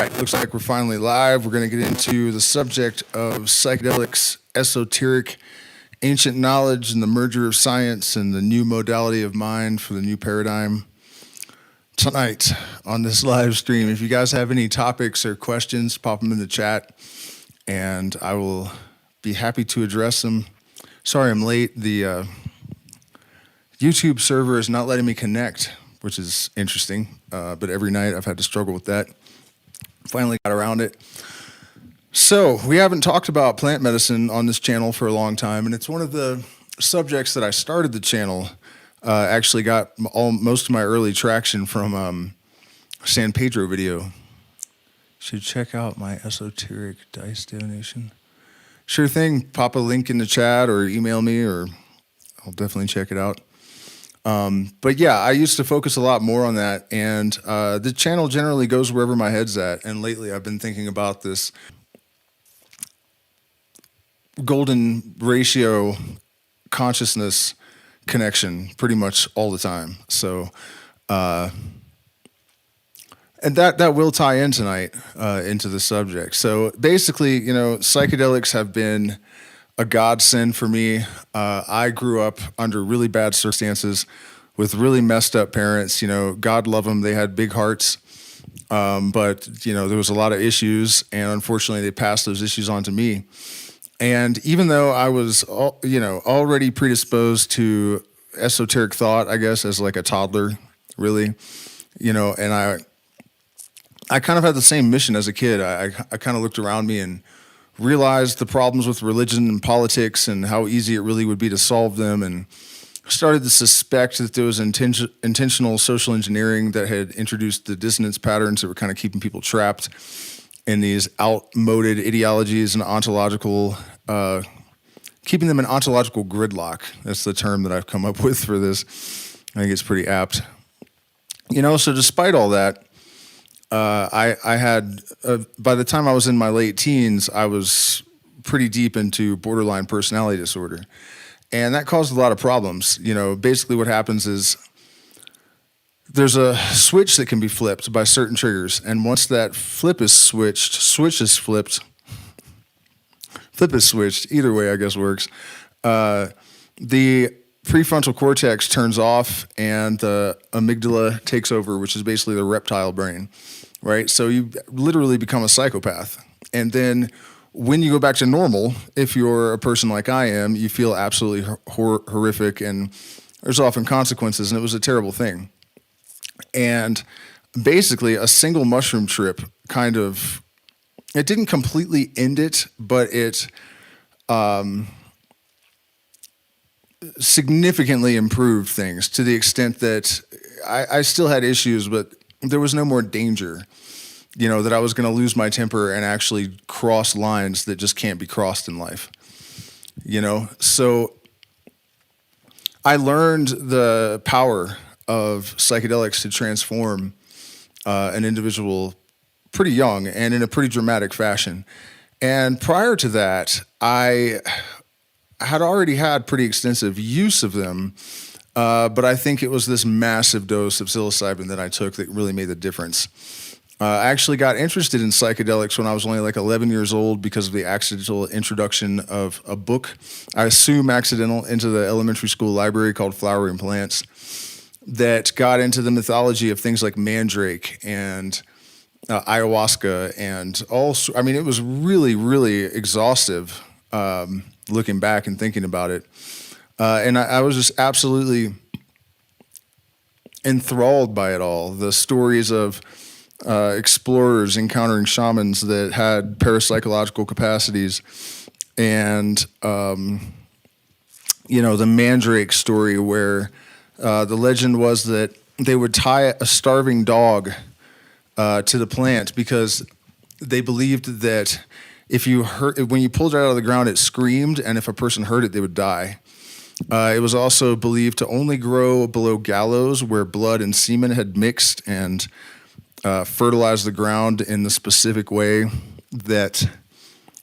right, looks like we're finally live. We're going to get into the subject of psychedelics, esoteric, ancient knowledge, and the merger of science and the new modality of mind for the new paradigm tonight on this live stream. If you guys have any topics or questions, pop them in the chat, and I will be happy to address them. Sorry I'm late. The YouTube server is not letting me connect, which is interesting, but every night I've had to struggle with that. Finally got around it. So we haven't talked about plant medicine on this channel for a long time, and it's one of the subjects that I started the channel. Actually got most of my early traction from San Pedro video. Should check out my esoteric dice donation. Sure thing, pop a link in the chat or email me, or I'll definitely check it out. But yeah, I used to focus a lot more on that, and the channel generally goes wherever my head's at, and lately I've been thinking about this golden ratio consciousness connection pretty much all the time. So, and that will tie in tonight into the subject. So basically, you know, psychedelics have been a godsend for me. I grew up under really bad circumstances with really messed up parents. You know, God love them. They had big hearts. But, you know, there was a lot of issues, and unfortunately they passed those issues on to me. And even though I was, you know, already predisposed to esoteric thought, I guess, as like a toddler, really, you know, and I kind of had the same mission as a kid. I kind of looked around me and realized the problems with religion and politics and how easy it really would be to solve them, and started to suspect that there was intentional social engineering that had introduced the dissonance patterns that were kind of keeping people trapped in these outmoded ideologies and ontological, keeping them in ontological gridlock. That's the term that I've come up with for this. I think it's pretty apt. You know, so despite all that, I had, by the time I was in my late teens, I was pretty deep into borderline personality disorder. And that caused a lot of problems. You know, basically what happens is there's a switch that can be flipped by certain triggers. And once that flip is switch is flipped, flip is switched, either way I guess works, the prefrontal cortex turns off and the amygdala takes over, which is basically the reptile brain, right? So you literally become a psychopath. And then when you go back to normal, if you're a person like I am, you feel absolutely horrific, and there's often consequences, and it was a terrible thing. And basically a single mushroom trip kind of, it didn't completely end it, but it significantly improved things to the extent that I still had issues, but there was no more danger, you know, that I was going to lose my temper and actually cross lines that just can't be crossed in life, you know? So I learned the power of psychedelics to transform an individual pretty young and in a pretty dramatic fashion. And prior to that, I had already had pretty extensive use of them, but I think it was this massive dose of psilocybin that I took that really made the difference. I actually got interested in psychedelics when I was only like 11 years old because of the accidental introduction of a book, I assume accidental, into the elementary school library called Flowering Plants, that got into the mythology of things like mandrake and ayahuasca and all. I mean, it was really, really exhaustive looking back and thinking about it. And I was just absolutely enthralled by it all. The stories of explorers encountering shamans that had parapsychological capacities, and you know, the mandrake story where the legend was that they would tie a starving dog to the plant because they believed that when you pulled it out of the ground, it screamed, and if a person heard it, they would die. It was also believed to only grow below gallows where blood and semen had mixed and fertilize the ground in the specific way that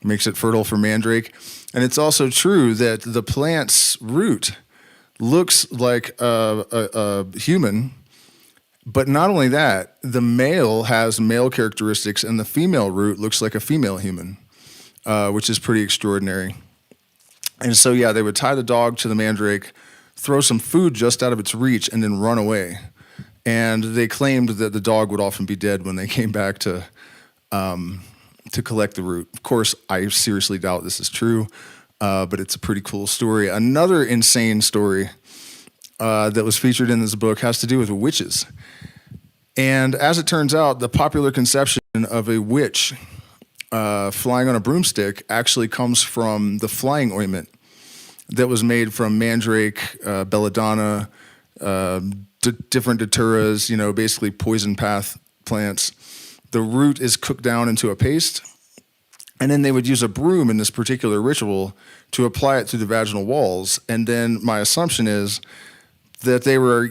makes it fertile for mandrake. And it's also true that the plant's root looks like a human, But not only that, the male has male characteristics, and the female root looks like a female human, which is pretty extraordinary. And so, yeah, they would tie the dog to the mandrake, throw some food just out of its reach, and then run away. And they claimed that the dog would often be dead when they came back to collect the root. Of course, I seriously doubt this is true, but it's a pretty cool story. Another insane story that was featured in this book has to do with witches. And as it turns out, the popular conception of a witch flying on a broomstick actually comes from the flying ointment that was made from mandrake, belladonna, different daturas, basically poison path plants. The root is cooked down into a paste, and then they would use a broom in this particular ritual to apply it to the vaginal walls. And then my assumption is that they were,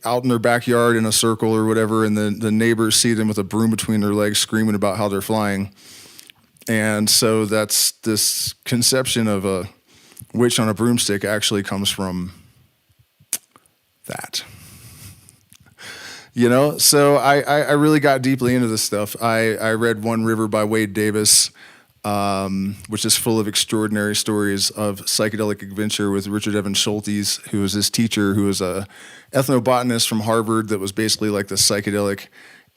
out in their backyard in a circle or whatever, and the neighbors see them with a broom between their legs screaming about how they're flying. And so that's this conception of a witch on a broomstick actually comes from that. So I really got deeply into this stuff. I read One River by Wade Davis, which is full of extraordinary stories of psychedelic adventure with Richard Evans Schultes, who was his teacher, who was a ethnobotanist from Harvard that was basically like the psychedelic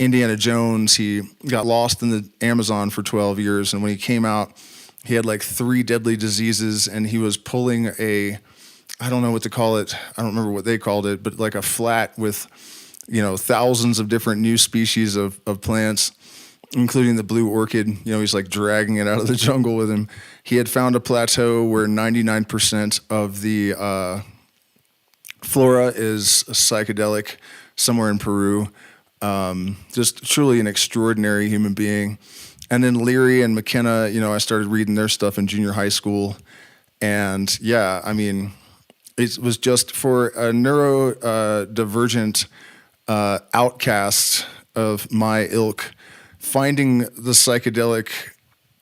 Indiana Jones. He got lost in the Amazon for 12 years, and when he came out, he had like 3 deadly diseases, and he was pulling I don't know what to call it, I don't remember what they called it, but like a flat with, thousands of different new species of plants, including the blue orchid. He's like dragging it out of the jungle with him. He had found a plateau where 99% of the flora is psychedelic, somewhere in Peru. Just truly an extraordinary human being. And then Leary and McKenna, I started reading their stuff in junior high school. And yeah, I mean, it was just for a neurodivergent outcast of my ilk, finding the psychedelic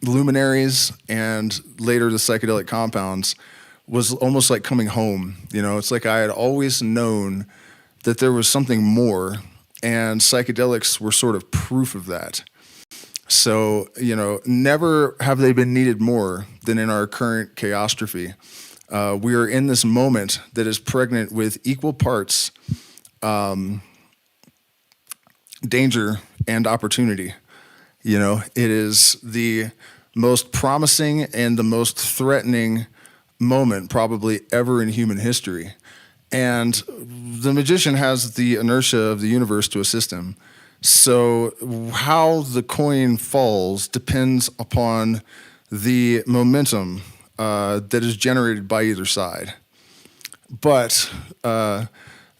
luminaries and later the psychedelic compounds was almost like coming home. It's like I had always known that there was something more, and psychedelics were sort of proof of that. So, never have they been needed more than in our current chaostrophe. We are in this moment that is pregnant with equal parts danger and opportunity. It is the most promising and the most threatening moment probably ever in human history. And the magician has the inertia of the universe to assist him. So how the coin falls depends upon the momentum that is generated by either side. But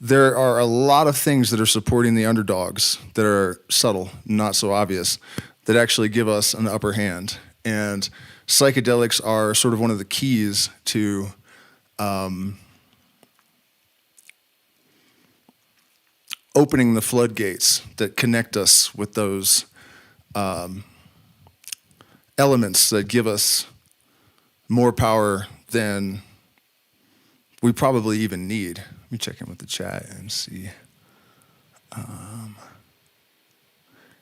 there are a lot of things that are supporting the underdogs that are subtle, not so obvious, that actually give us an upper hand. And psychedelics are sort of one of the keys to opening the floodgates that connect us with those elements that give us more power than we probably even need. Let me check in with the chat and see.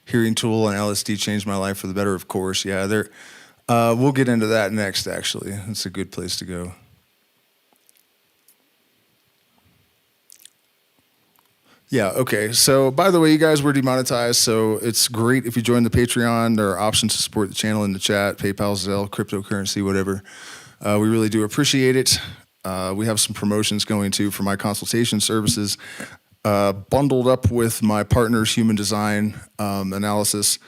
Hearing tool and LSD changed my life for the better, of course. Yeah, we'll get into that next, actually. It's a good place to go. Yeah, okay. So, by the way, you guys were demonetized, so it's great if you join the Patreon. There are options to support the channel in the chat, PayPal, Zelle, cryptocurrency, whatever. We really do appreciate it. We have some promotions going too for my consultation services, bundled up with my partner's human design analysis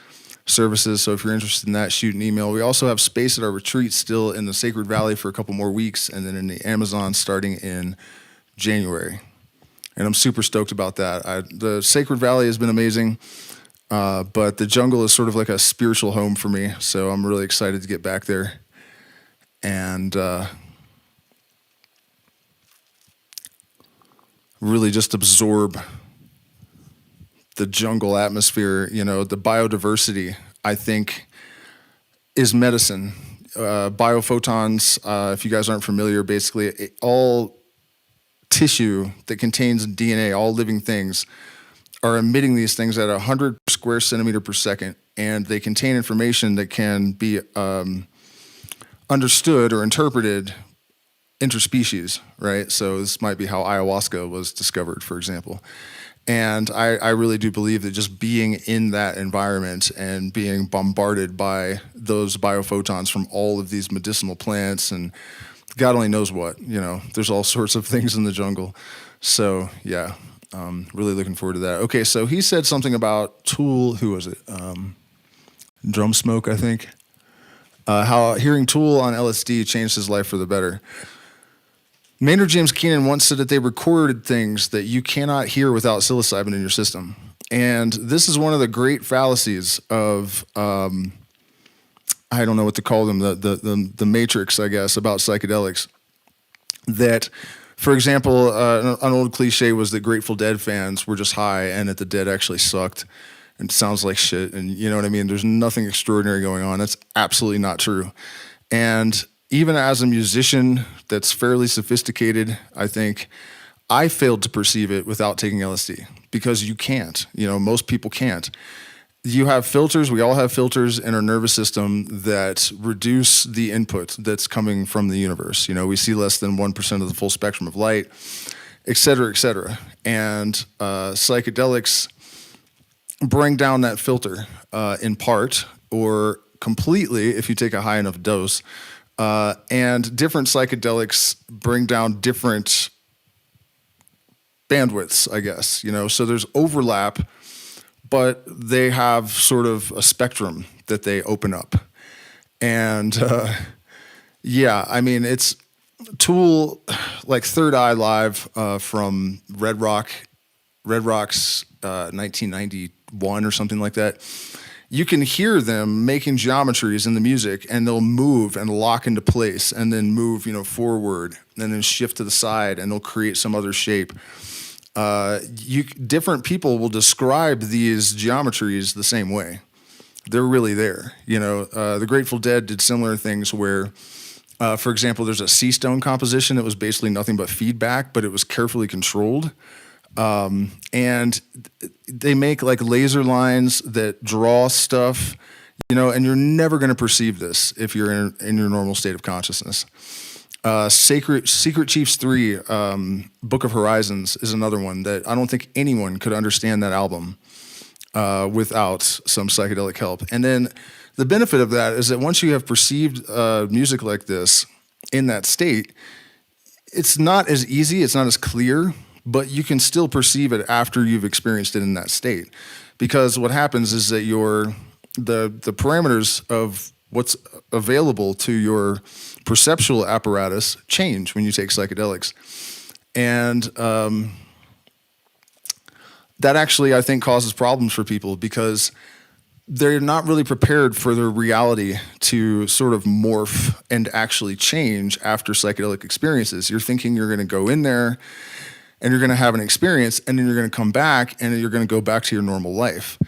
services. So if you're interested in that, shoot an email. We also have space at our retreat still in the Sacred Valley for a couple more weeks, and then in the Amazon starting in January. And I'm super stoked about that. The Sacred Valley has been amazing, but the jungle is sort of like a spiritual home for me. So I'm really excited to get back there and really just absorb the jungle atmosphere. The biodiversity, I think, is medicine. Biophotons, if you guys aren't familiar, basically all tissue that contains DNA, all living things, are emitting these things at 100 square centimeter per second, and they contain information that can be understood or interpreted interspecies, right? So this might be how ayahuasca was discovered, for example. And I really do believe that just being in that environment and being bombarded by those biophotons from all of these medicinal plants and God only knows what, there's all sorts of things in the jungle. So yeah, really looking forward to that. Okay, so he said something about Tool, who was it? Drum Smoke, I think. How hearing Tool on LSD changed his life for the better. Maynard James Keenan once said that they recorded things that you cannot hear without psilocybin in your system. And this is one of the great fallacies of, I don't know what to call them, the matrix, I guess, about psychedelics. That, for example, an old cliche was that Grateful Dead fans were just high and that the Dead actually sucked and sounds like shit. And you know what I mean? There's nothing extraordinary going on. That's absolutely not true. And even as a musician that's fairly sophisticated, I think I failed to perceive it without taking LSD because you can't. Most people can't. You have filters. We all have filters in our nervous system that reduce the input that's coming from the universe. We see less than 1% of the full spectrum of light, et cetera, et cetera. And psychedelics bring down that filter in part or completely if you take a high enough dose. And different psychedelics bring down different bandwidths, I guess, so there's overlap, but they have sort of a spectrum that they open up. And yeah, I mean, it's Tool, like Third Eye Live from Red Rock's 1991 or something like that. You can hear them making geometries in the music, and they'll move and lock into place, and then move, forward, and then shift to the side, and they'll create some other shape. Different people will describe these geometries the same way. They're really there. The Grateful Dead did similar things where, for example, there's a sea stone composition that was basically nothing but feedback, but it was carefully controlled. And they make like laser lines that draw stuff, and you're never going to perceive this if you're in your normal state of consciousness. Secret Chiefs 3, Book of Horizons is another one that I don't think anyone could understand that album without some psychedelic help. And then the benefit of that is that once you have perceived music like this in that state, it's not as easy, it's not as clear, but you can still perceive it after you've experienced it in that state. Because what happens is that the parameters of what's available to your perceptual apparatus change when you take psychedelics. And that actually, I think, causes problems for people because they're not really prepared for their reality to sort of morph and actually change after psychedelic experiences. You're thinking you're going to go in there and you're going to have an experience, and then you're going to come back, and you're going to go back to your normal life.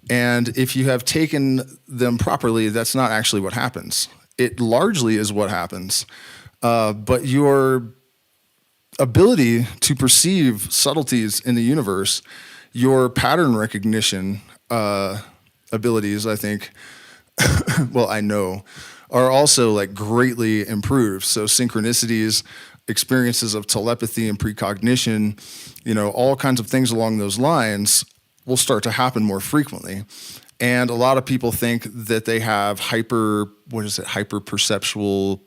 And if you have taken them properly, that's not actually what happens. It largely is what happens. But your ability to perceive subtleties in the universe, your pattern recognition abilities, I think, well, I know, are also like greatly improved. So synchronicities, experiences of telepathy and precognition, all kinds of things along those lines will start to happen more frequently. And a lot of people think that they have hyper-perceptual,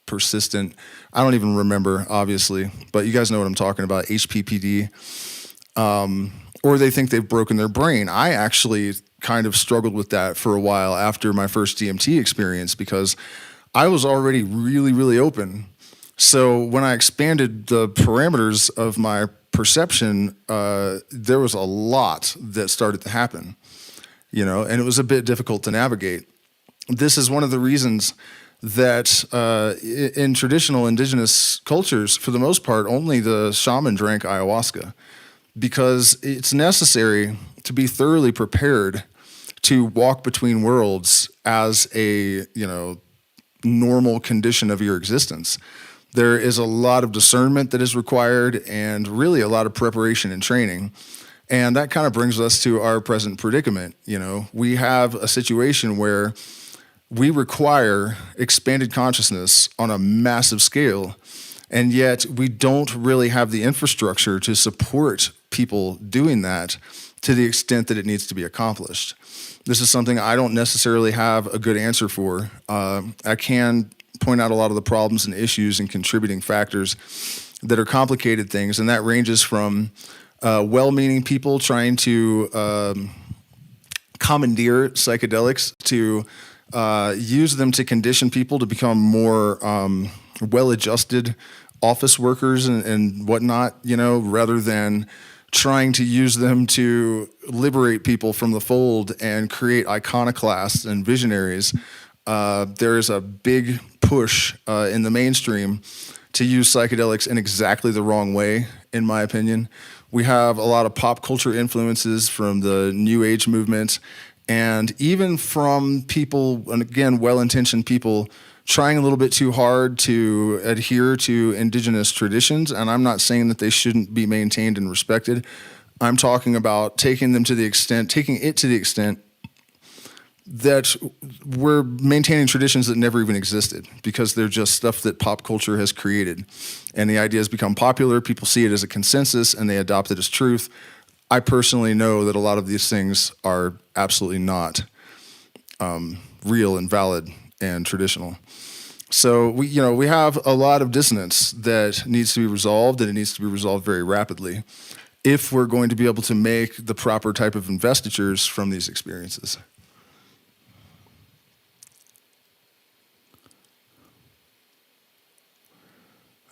persistent, I don't even remember, obviously, but you guys know what I'm talking about, HPPD, or they think they've broken their brain. I actually kind of struggled with that for a while after my first DMT experience because I was already really, really open. So when I expanded the parameters of my perception, there was a lot that started to happen, and it was a bit difficult to navigate. This is one of the reasons that in traditional indigenous cultures, for the most part, only the shaman drank ayahuasca because it's necessary to be thoroughly prepared to walk between worlds as a, normal condition of your existence. There is a lot of discernment that is required and really a lot of preparation and training. And that kind of brings us to our present predicament. We have a situation where we require expanded consciousness on a massive scale, and yet we don't really have the infrastructure to support people doing that to the extent that it needs to be accomplished. This is something I don't necessarily have a good answer for. I can point out a lot of the problems and issues and contributing factors that are complicated things, and that ranges from well-meaning people trying to commandeer psychedelics to use them to condition people to become more well-adjusted office workers and whatnot, rather than trying to use them to liberate people from the fold and create iconoclasts and visionaries. There is a big push in the mainstream to use psychedelics in exactly the wrong way, in my opinion. We have a lot of pop culture influences from the New Age movement, and even from people, and again, well-intentioned people, trying a little bit too hard to adhere to indigenous traditions. And I'm not saying that they shouldn't be maintained and respected. I'm talking about taking it to the extent that we're maintaining traditions that never even existed because they're just stuff that pop culture has created. And the idea has become popular, people see it as a consensus, and they adopt it as truth. I personally know that a lot of these things are absolutely not real and valid and traditional. So we have a lot of dissonance that needs to be resolved, and it needs to be resolved very rapidly if we're going to be able to make the proper type of investitures from these experiences.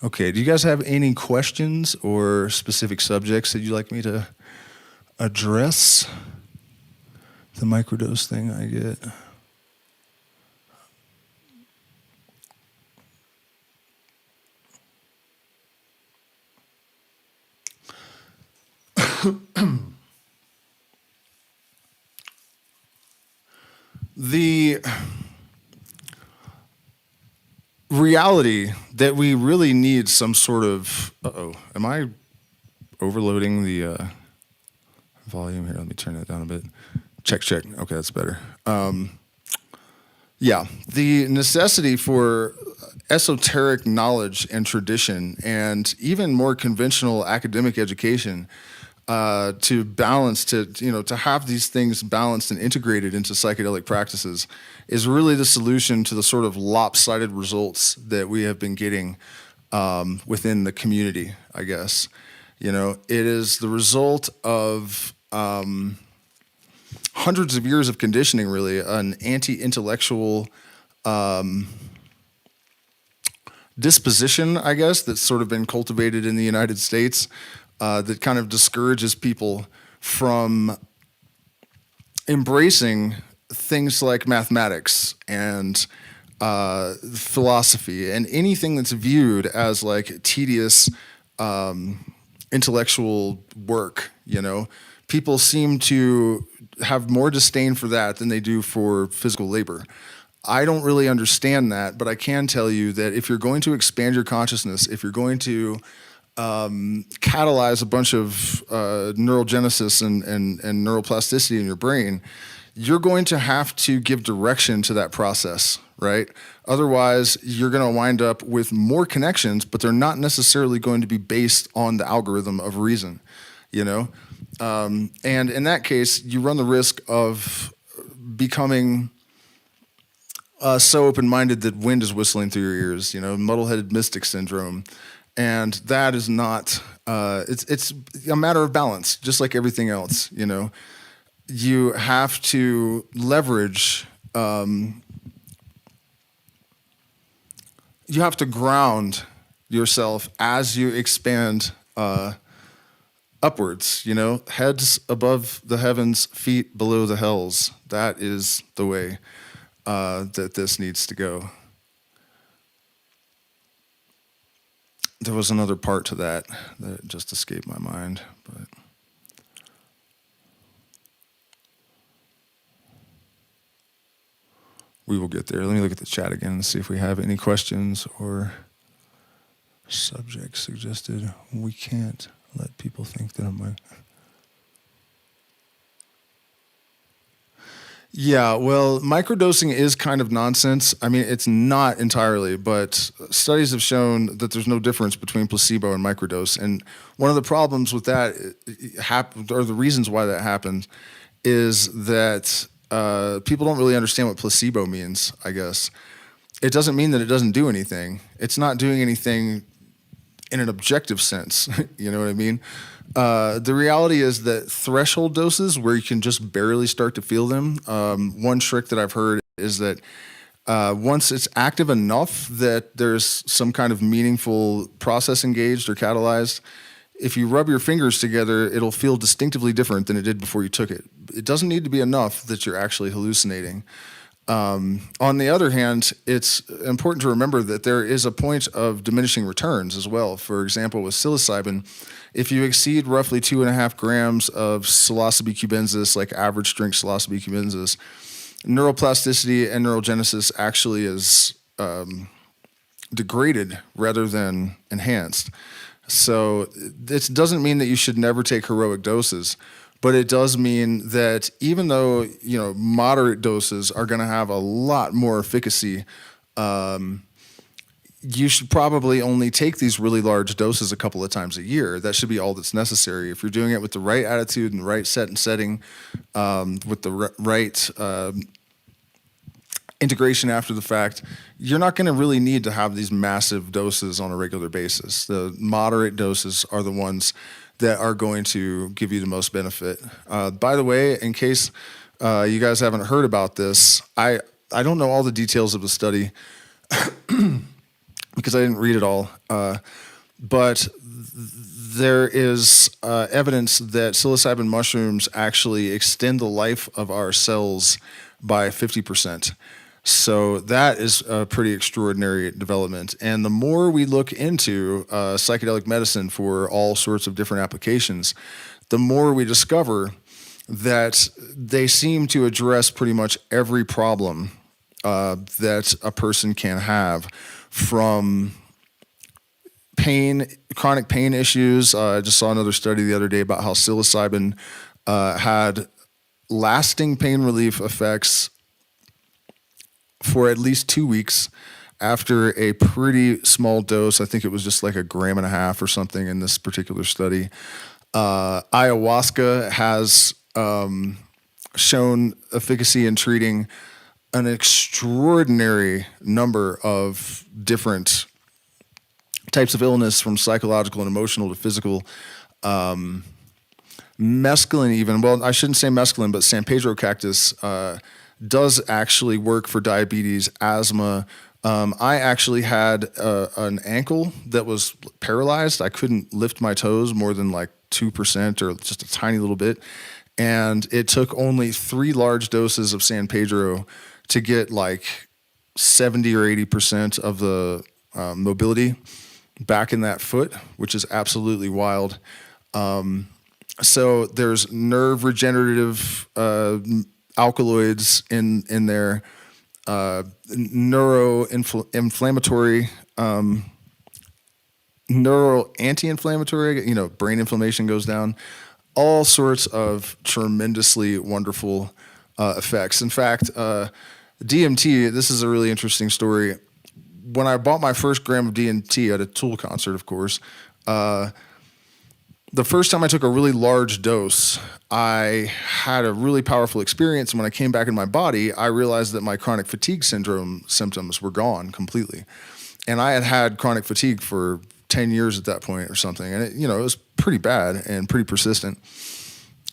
Okay, do you guys have any questions or specific subjects that you'd like me to address? The microdose thing I get. The reality that we really need some sort of... am I overloading the volume here? Let me turn that down a bit. Check. Okay, that's better. Yeah, the necessity for esoteric knowledge and tradition, and even more conventional academic education, to balance, to have these things balanced and integrated into psychedelic practices, is really the solution to the sort of lopsided results that we have been getting within the community, I guess. It is the result of hundreds of years of conditioning, really, an anti-intellectual disposition, I guess, that's sort of been cultivated in the United States, that kind of discourages people from embracing things like mathematics and philosophy and anything that's viewed as like tedious intellectual work. People seem to have more disdain for that than they do for physical labor. I don't really understand that, but I can tell you that if you're going to expand your consciousness, if you're going to catalyze a bunch of neurogenesis and neuroplasticity in your brain, you're going to have to give direction to that process, right? Otherwise, you're going to wind up with more connections, but they're not necessarily going to be based on the algorithm of reason, And in that case, you run the risk of becoming so open-minded that wind is whistling through your ears, muddle-headed mystic syndrome. And that is not, it's a matter of balance, just like everything else, You have to leverage, you have to ground yourself as you expand upwards, heads above the heavens, feet below the hells. That is the way that this needs to go. There was another part to that just escaped my mind, but we will get there. Let me look at the chat again and see if we have any questions or subjects suggested. We can't let people think that I'm Yeah, well, microdosing is kind of nonsense. I mean, it's not entirely, but studies have shown that there's no difference between placebo and microdose. And one of the problems with that, or the reasons why that happens, is that people don't really understand what placebo means, I guess. It doesn't mean that it doesn't do anything. It's not doing anything in an objective sense. You know what I mean? The reality is that threshold doses where you can just barely start to feel them. One trick that I've heard is that once it's active enough that there's some kind of meaningful process engaged or catalyzed, if you rub your fingers together, it'll feel distinctively different than it did before you took it. It doesn't need to be enough that you're actually hallucinating. On the other hand, it's important to remember that there is a point of diminishing returns as well. For example, with psilocybin, if you exceed roughly 2.5 grams of psilocybe cubensis, like average strength psilocybe cubensis, neuroplasticity and neurogenesis actually is degraded rather than enhanced. So this doesn't mean that you should never take heroic doses, but it does mean that even though, moderate doses are going to have a lot more efficacy, you should probably only take these really large doses a couple of times a year. That should be all that's necessary. If you're doing it with the right attitude and the right set and setting, with the right integration after the fact, you're not going to really need to have these massive doses on a regular basis. The moderate doses are the ones that are going to give you the most benefit. By the way, in case you guys haven't heard about this, I don't know all the details of the study because I didn't read it all, but there is evidence that psilocybin mushrooms actually extend the life of our cells by 50%. So that is a pretty extraordinary development. And the more we look into psychedelic medicine for all sorts of different applications, the more we discover that they seem to address pretty much every problem that a person can have, from pain, chronic pain issues. I just saw another study the other day about how psilocybin had lasting pain relief effects for at least 2 weeks after a pretty small dose. I think it was just like 1.5 grams or something in this particular study. Ayahuasca has shown efficacy in treating an extraordinary number of different types of illness, from psychological and emotional to physical. Mescaline even, well, I shouldn't say mescaline, but San Pedro cactus does actually work for diabetes, asthma. I actually had an ankle that was paralyzed. I couldn't lift my toes more than like 2% or just a tiny little bit. And it took only 3 large doses of San Pedro to get like 70 or 80% of the mobility back in that foot, which is absolutely wild. So there's nerve regenerative alkaloids in there, neuroinflammatory, neuro anti-inflammatory, brain inflammation goes down, all sorts of tremendously wonderful effects. In fact, DMT, this is a really interesting story. When I bought my first gram of DMT at a Tool concert, of course, the first time I took a really large dose, I had a really powerful experience. And when I came back in my body, I realized that my chronic fatigue syndrome symptoms were gone completely. And I had had chronic fatigue for 10 years at that point or something. And it was pretty bad and pretty persistent.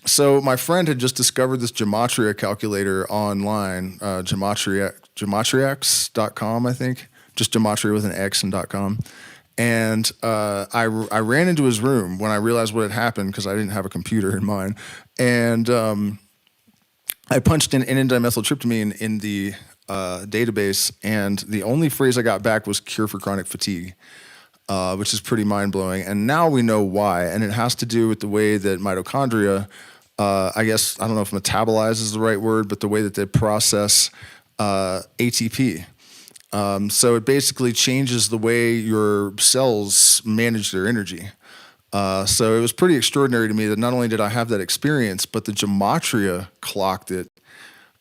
So my friend had just discovered this gematria calculator online, gematriax.com, I think. Just gematria with an X and .com. And I ran into his room when I realized what had happened, because I didn't have a computer in mine. And I punched in N-dimethyltryptamine in the database, and the only phrase I got back was cure for chronic fatigue, which is pretty mind-blowing. And now we know why, and it has to do with the way that mitochondria, I guess, I don't know if metabolize is the right word, but the way that they process ATP. So it basically changes the way your cells manage their energy. So it was pretty extraordinary to me that not only did I have that experience, but the gematria clocked it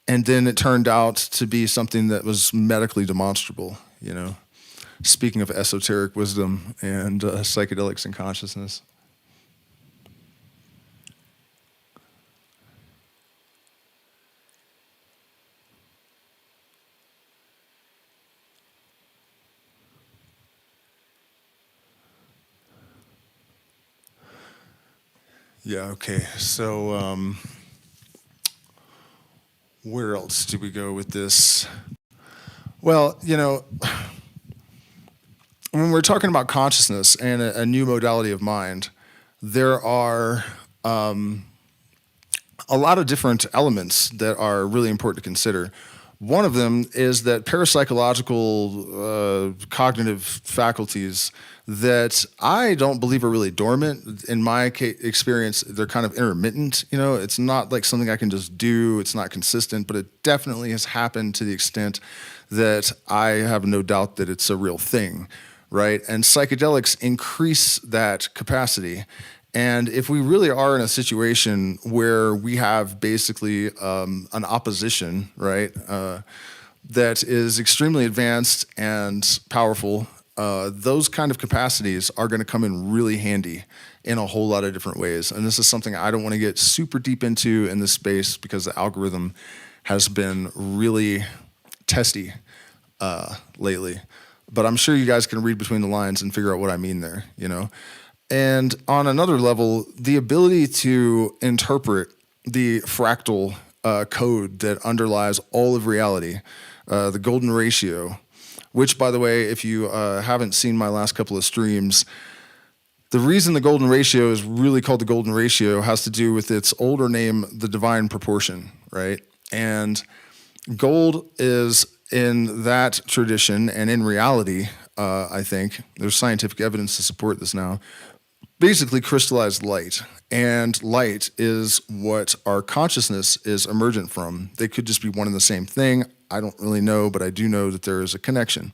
And then it turned out to be something that was medically demonstrable, Speaking of esoteric wisdom and psychedelics and consciousness. Yeah, okay. So, where else do we go with this? Well, when we're talking about consciousness and a new modality of mind, there are a lot of different elements that are really important to consider. One of them is that parapsychological cognitive faculties that I don't believe are really dormant. In my experience, they're kind of intermittent. It's not like something I can just do. It's not consistent, but it definitely has happened to the extent that I have no doubt that it's a real thing, right? And psychedelics increase that capacity. And if we really are in a situation where we have basically an opposition, right, that is extremely advanced and powerful, those kind of capacities are going to come in really handy in a whole lot of different ways. And this is something I don't want to get super deep into in this space because the algorithm has been really testy lately. But I'm sure you guys can read between the lines and figure out what I mean there, And on another level, the ability to interpret the fractal code that underlies all of reality, the golden ratio, which, by the way, if you haven't seen my last couple of streams, the reason the golden ratio is really called the golden ratio has to do with its older name, the divine proportion, right? And gold is in that tradition and in reality, I think, there's scientific evidence to support this now, basically crystallized light. And light is what our consciousness is emergent from. They could just be one and the same thing. I don't really know, but I do know that there is a connection.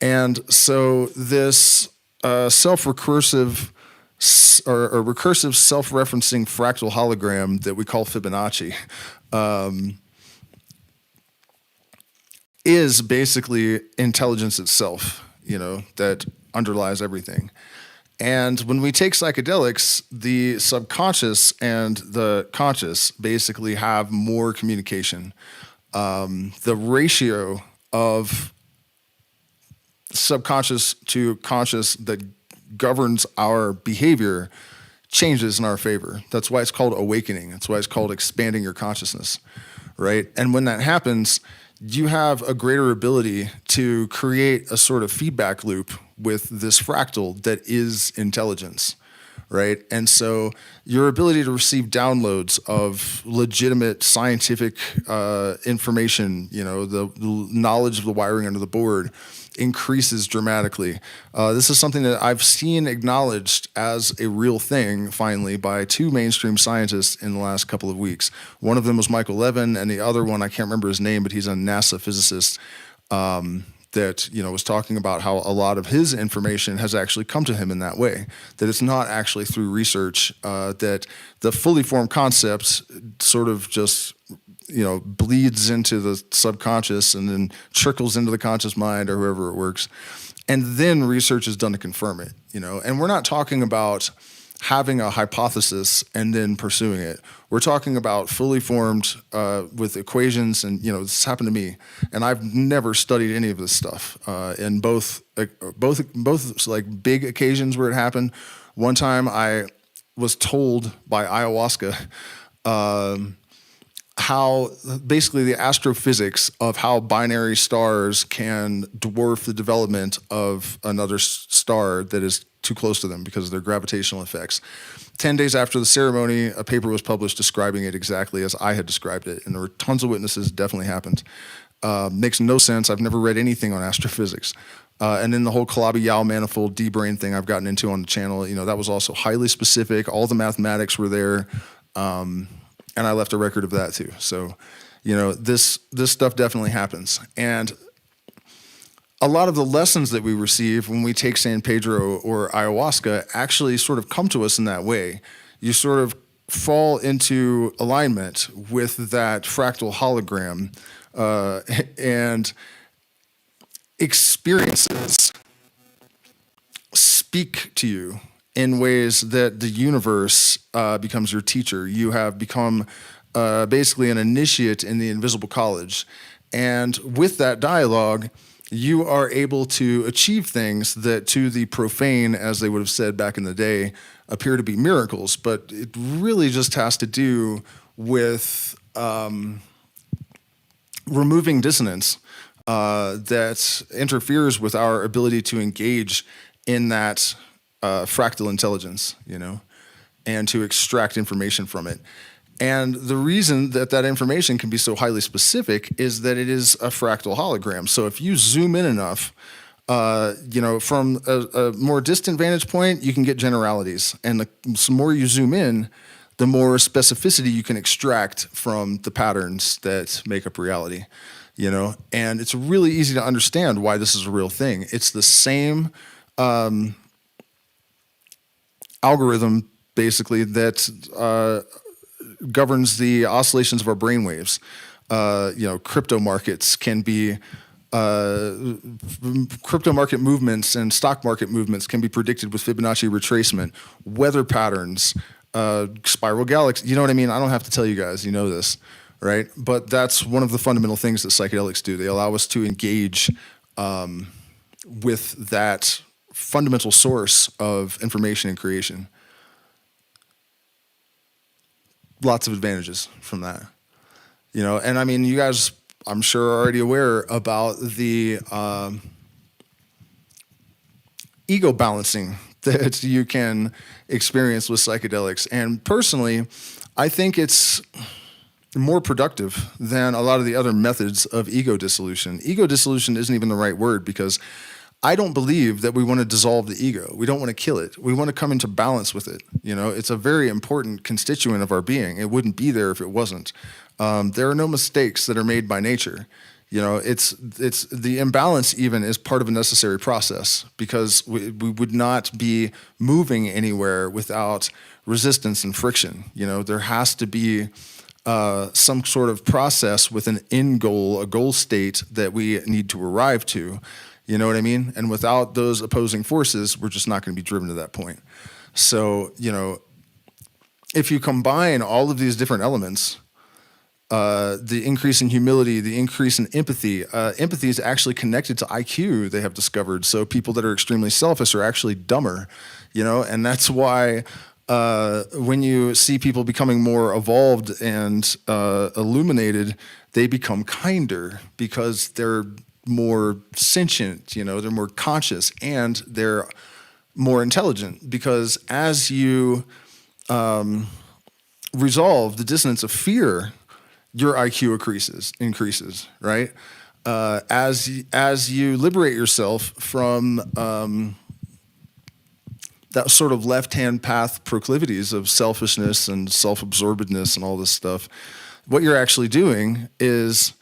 And so this self-recursive or recursive self-referencing fractal hologram that we call Fibonacci is basically intelligence itself, that underlies everything. And when we take psychedelics, the subconscious and the conscious basically have more communication. The ratio of subconscious to conscious that governs our behavior changes in our favor. That's why it's called awakening. That's why it's called expanding your consciousness, right? And when that happens, you have a greater ability to create a sort of feedback loop with this fractal that is intelligence, right? And so your ability to receive downloads of legitimate scientific information, the knowledge of the wiring under the board increases dramatically. This is something that I've seen acknowledged as a real thing, finally, by two mainstream scientists in the last couple of weeks. One of them was Michael Levin, and the other one, I can't remember his name, but he's a NASA physicist that was talking about how a lot of his information has actually come to him in that way, that it's not actually through research, that the fully formed concepts sort of just bleeds into the subconscious and then trickles into the conscious mind or whoever it works. And then research is done to confirm it, And we're not talking about having a hypothesis and then pursuing it. We're talking about fully formed with equations, and this happened to me, and I've never studied any of this stuff. In both like big occasions where it happened. One time I was told by ayahuasca how basically the astrophysics of how binary stars can dwarf the development of another star that is too close to them because of their gravitational effects. 10 days after the ceremony, a paper was published describing it exactly as I had described it, and there were tons of witnesses. It definitely happened. Makes no sense. I've never read anything on astrophysics. And then the whole Calabi-Yau manifold D-brain thing I've gotten into on the channel, that was also highly specific. All the mathematics were there. And I left a record of that too. So, this stuff definitely happens. And a lot of the lessons that we receive when we take San Pedro or ayahuasca actually sort of come to us in that way. You sort of fall into alignment with that fractal hologram, and experiences speak to you in ways that the universe becomes your teacher. You have become basically an initiate in the invisible college. And with that dialogue, you are able to achieve things that to the profane, as they would have said back in the day, appear to be miracles. But it really just has to do with removing dissonance that interferes with our ability to engage in that fractal intelligence, and to extract information from it. And the reason that that information can be so highly specific is that it is a fractal hologram. So if you zoom in enough, from a more distant vantage point, you can get generalities. And the more you zoom in, the more specificity you can extract from the patterns that make up reality, And it's really easy to understand why this is a real thing. It's the same algorithm, basically, that governs the oscillations of our brainwaves. Crypto markets can be crypto market movements and stock market movements can be predicted with Fibonacci retracement, weather patterns, spiral galaxies. You know what I mean? I don't have to tell you guys, you know this, right? But that's one of the fundamental things that psychedelics do. They allow us to engage with that fundamental source of information and creation. Lots of advantages from that, and I mean, you guys, I'm sure, are already aware about the ego balancing that you can experience with psychedelics. And personally, I think it's more productive than a lot of the other methods of ego dissolution. Ego dissolution isn't even the right word, because I don't believe that we want to dissolve the ego. We don't want to kill it. We want to come into balance with it. It's a very important constituent of our being. It wouldn't be there if it wasn't. There are no mistakes that are made by nature. It's the imbalance even is part of a necessary process, because we would not be moving anywhere without resistance and friction. There has to be some sort of process with an end goal, a goal state that we need to arrive to. You know what I mean? And without those opposing forces, we're just not going to be driven to that point. So, if you combine all of these different elements, the increase in humility, the increase in empathy, empathy is actually connected to IQ, they have discovered. So people that are extremely selfish are actually dumber, and that's why when you see people becoming more evolved and illuminated, they become kinder, because they're more sentient, they're more conscious, and they're more intelligent, because as you resolve the dissonance of fear, your IQ increases, right? As you liberate yourself from that sort of left-hand path proclivities of selfishness and self-absorbedness and all this stuff, what you're actually doing is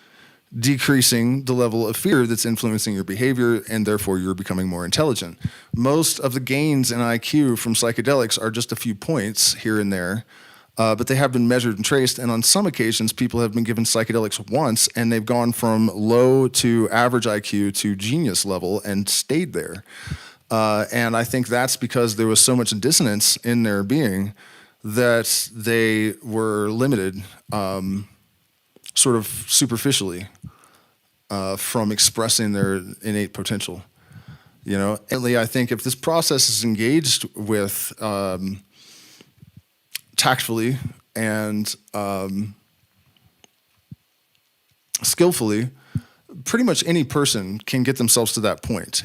decreasing the level of fear that's influencing your behavior, and therefore you're becoming more intelligent. Most of the gains in IQ from psychedelics are just a few points here and there, but they have been measured and traced, and on some occasions people have been given psychedelics once and they've gone from low to average IQ to genius level and stayed there. And I think that's because there was so much dissonance in their being that they were limited sort of superficially from expressing their innate potential. And I think if this process is engaged with tactfully and skillfully, pretty much any person can get themselves to that point.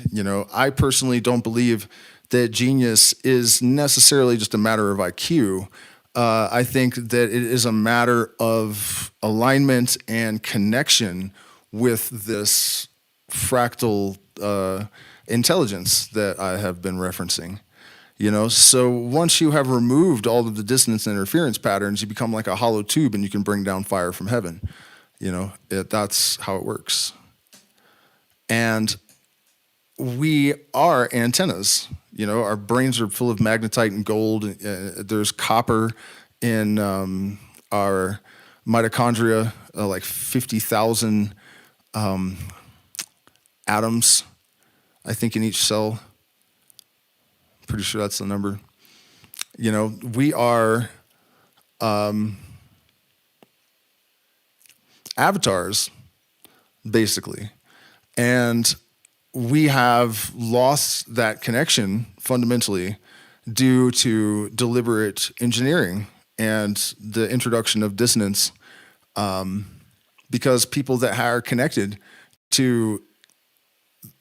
I personally don't believe that genius is necessarily just a matter of IQ. I think that it is a matter of alignment and connection with this fractal intelligence that I have been referencing. So once you have removed all of the dissonance and interference patterns, you become like a hollow tube and you can bring down fire from heaven. That's how it works. And we are antennas. Our brains are full of magnetite and gold. There's copper in our mitochondria, like 50,000 atoms, I think, in each cell. Pretty sure that's the number. You know, we are avatars, basically. And we have lost that connection fundamentally due to deliberate engineering and the introduction of dissonance, because people that are connected to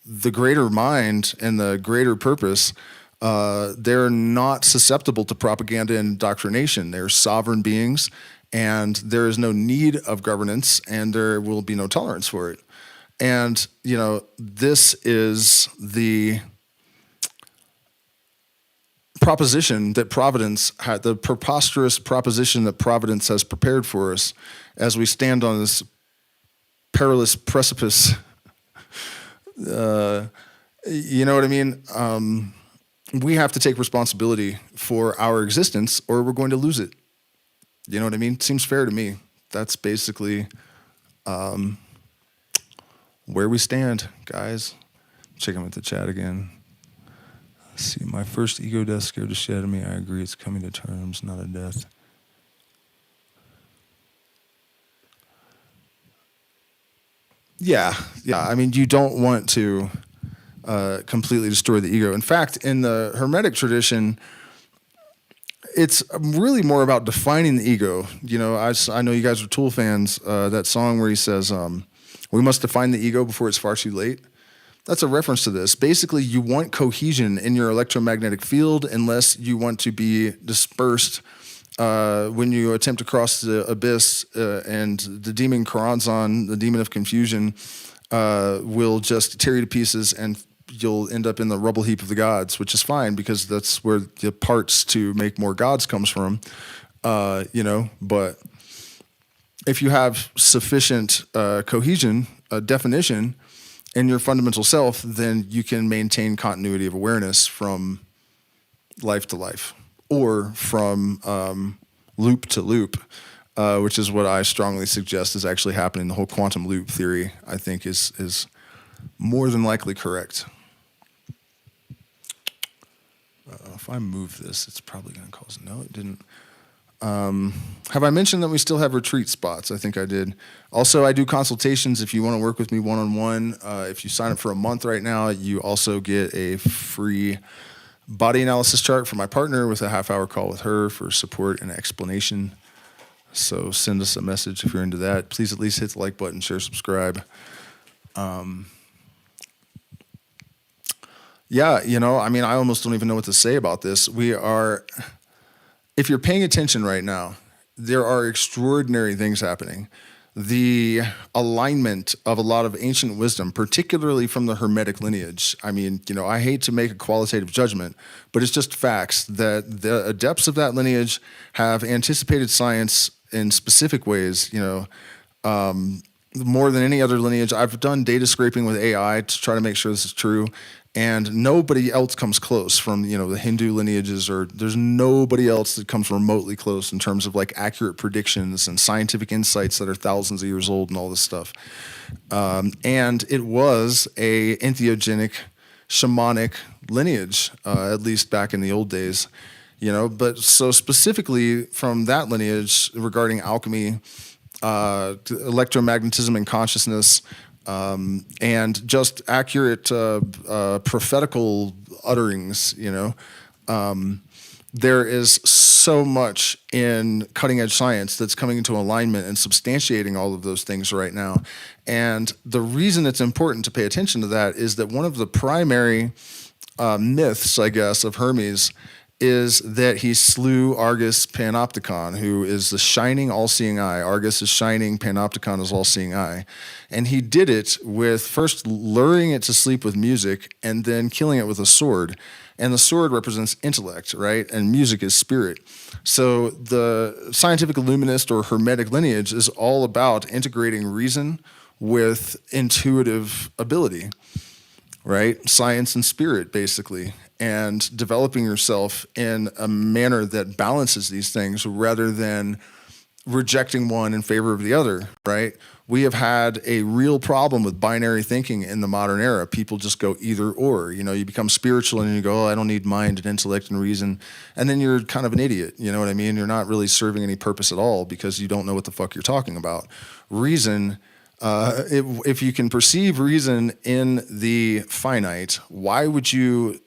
the greater mind and the greater purpose, they're not susceptible to propaganda and indoctrination. They're sovereign beings, and there is no need of governance, and there will be no tolerance for it. And, you know, this is the proposition that Providence had, the preposterous proposition that Providence has prepared for us as we stand on this perilous precipice. You know what I mean? We have to take responsibility for our existence, or we're going to lose it. You know what I mean? Seems fair to me. That's basically where we stand, guys. Checking with the chat again. Let's see, my first ego death scared the shit out of me. I agree, it's coming to terms, not a death. Yeah. I mean, you don't want to completely destroy the ego. In fact, in the Hermetic tradition, it's really more about defining the ego. You know, I know you guys are Tool fans. That song where he says, we must define the ego before it's far too late. That's a reference to this. Basically, you want cohesion in your electromagnetic field unless you want to be dispersed when you attempt to cross the abyss, and the demon Karanzan, the demon of confusion, will just tear you to pieces, and you'll end up in the rubble heap of the gods, which is fine because that's where the parts to make more gods comes from, you know. But if you have sufficient cohesion, definition in your fundamental self, then you can maintain continuity of awareness from life to life, or from loop to loop, which is what I strongly suggest is actually happening. The whole quantum loop theory, I think, is more than likely correct. If I move this, it's probably going to cause... No, it didn't. Have I mentioned that we still have retreat spots? I think I did. Also, I do consultations if you want to work with me one-on-one. If you sign up for a month right now, you also get a free body analysis chart from my partner with a half-hour call with her for support and explanation. So send us a message if you're into that. Please at least hit the like button, share, subscribe. Yeah, you know, I mean, I almost don't even know what to say about this. If you're paying attention right now, there are extraordinary things happening. The alignment of a lot of ancient wisdom, particularly from the Hermetic lineage. I mean, you know, I hate to make a qualitative judgment, but it's just facts that the adepts of that lineage have anticipated science in specific ways, you know, more than any other lineage. I've done data scraping with AI to try to make sure this is true. And nobody else comes close from, you know, the Hindu lineages, or there's nobody else that comes remotely close in terms of like accurate predictions and scientific insights that are thousands of years old and all this stuff. And it was a entheogenic, shamanic lineage, at least back in the old days, you know. But so specifically from that lineage regarding alchemy, electromagnetism and consciousness, and just accurate prophetical utterings, you know. There is so much in cutting-edge science that's coming into alignment and substantiating all of those things right now. And the reason it's important to pay attention to that is that one of the primary myths, I guess, of Hermes is that he slew Argus Panopticon, who is the shining all-seeing eye. Argus is shining, Panopticon is all-seeing eye. And he did it with first luring it to sleep with music and then killing it with a sword. And the sword represents intellect, right? And music is spirit. So the scientific illuminist or Hermetic lineage is all about integrating reason with intuitive ability, right? Science and spirit, basically. and developing yourself in a manner that balances these things rather than rejecting one in favor of the other, right? We have had a real problem with binary thinking in the modern era. People just go either or. You know, you become spiritual and you go, oh, I don't need mind and intellect and reason. And then you're kind of an idiot. You know what I mean? You're not really serving any purpose at all because you don't know what the fuck you're talking about. Reason, if you can perceive reason in the finite, why would you